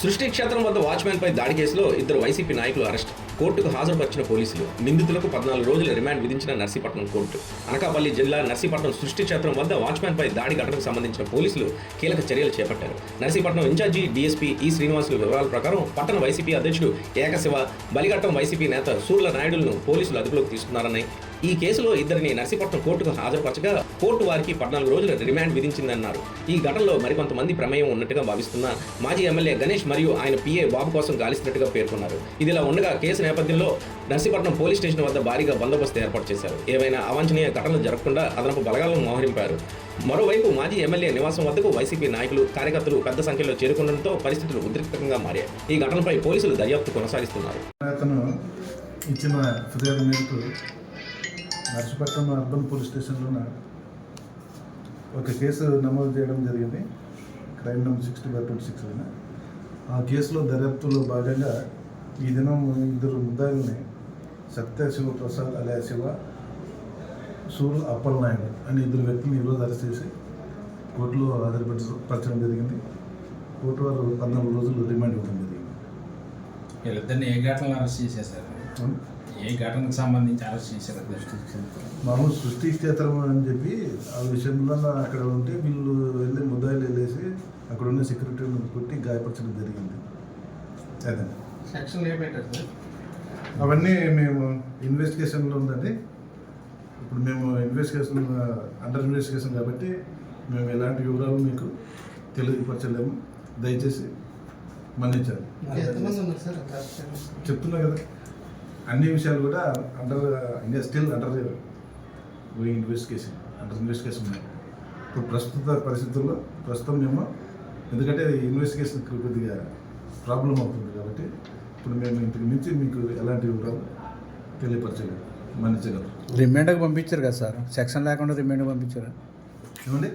సృష్టి క్షేత్రం వద్ద వాచ్మెన్పై దాడి కేసులో ఇద్దరు వైసీపీ నాయకులు అరెస్ట్. కోర్టుకు హాజరుపరిచిన పోలీసులు. నిందితులకు 14 రోజుల రిమాండ్ విధించిన నర్సీపట్నం కోర్టు. అనకాపల్లి జిల్లా నర్సీపట్నం సృష్టి క్షేత్రం వద్ద వాచ్మెన్పై దాడి ఘటనకు సంబంధించిన పోలీసులు కీలక చర్యలు చేపట్టారు. నర్సీపట్నం ఇన్ఛార్జి డీఎస్పీ ఈ శ్రీనివాసులు వివరాల ప్రకారం పట్టణ వైసీపీ అధ్యక్షుడు ఏకశివ, బలిఘట్టం వైసీపీ నేత సూర్ల నాయుడులను పోలీసులు అదుపులోకి తీసుకున్నారని, ఈ కేసులో ఇద్దరిని నర్సీపట్నం కోర్టుకు హాజరుపరచగా కోర్టు వారికి 14 రోజుల రిమాండ్ విధించిందన్నారు. ఈ ఘటనలో మరికొంతమంది ప్రమేయం ఉన్నట్టుగా భావిస్తున్న మాజీ ఎమ్మెల్యే గణేష్ మరియు ఆయన పిఏ బాబు కోసం గాలిస్తున్నట్టుగా పేర్కొన్నారు. ఇదిలా ఉండగా కేసు నేపథ్యంలో నర్సీపట్నం పోలీస్ స్టేషన్ వద్ద భారీగా బందోబస్తు ఏర్పాటు చేశారు. ఏవైనా అవాంఛనీయ ఘటనలు జరగకుండా అదనపు బలగాలను మోహరింపారు. మరోవైపు మాజీ ఎమ్మెల్యే నివాసం వద్దకు వైసీపీ నాయకులు, కార్యకర్తలు పెద్ద సంఖ్యలో చేరుకుండడంతో పరిస్థితులు ఉద్రిక్తంగా మారాయి. ఈ ఘటనపై పోలీసులు దర్యాప్తు కొనసాగిస్తున్నారు. ఇచ్చిన ఫిర్యాదు మేరకు నర్సీపట్నం అర్బన్ పోలీస్ స్టేషన్లో ఒక కేసు నమోదు చేయడం జరిగింది. Crime number 60/26. ఆ కేసులో దర్యాప్తులో భాగంగా ఈ దినం ఇద్దరు ముద్దాయిల్ని సత్య శివప్రసాద్ అలియా శివ, సూర్ల అప్పలనాయుడు అనే ఇద్దరు వ్యక్తులను ఈరోజు అరెస్ట్ చేసి కోర్టులో హాజరుపరచడం జరిగింది. కోర్టు వారు 14 రోజులు రిమాండ్ ఇవ్వడం జరిగింది. వీళ్ళిద్దరిని ఏ ఘటనలో అరెస్ట్ చేసేసారు? ఏ ఘటనకు సంబంధించి అరెస్ట్ చేశారు? మామూలు సృష్టి క్షేత్రం అని చెప్పి ఆ విషయంలో అక్కడ ఉంటే వీళ్ళు వెళ్ళి ముద్దాయిలు వెళ్ళేసి అక్కడ ఉన్న సెక్యూరిటీని కొట్టి గాయపరచడం జరిగింది. అదే సెక్షన్ ఏ పెట్టారు సార్? అవన్నీ మేము ఇన్వెస్టిగేషన్లో ఉందండి. ఇప్పుడు మేము అండర్ ఇన్వెస్టిగేషన్ కాబట్టి మేము ఎలాంటి వివరాలు మీకు తెలియపరచలేము. దయచేసి మన్నించాలి. చెప్తున్నా కదా, అన్ని విషయాలు కూడా స్టిల్ అండర్ ఇన్వెస్టిగేషన్ ఉన్నాయి. ఇప్పుడు ప్రస్తుత పరిస్థితుల్లో మేము ఎందుకంటే ఇన్వెస్టిగేషన్ కొద్దిగా ప్రాబ్లం అవుతుంది కాబట్టి ఇప్పుడు మేము ఇంటికి మించి మీకు ఎలాంటి వివరాలు తెలియపరచగలరు, మన్నించగలరు. రిమాండ్కి పంపించారు కదా సార్, సెక్షన్ లేకుండా రిమాండ్కి పంపించారా? ఏమండి?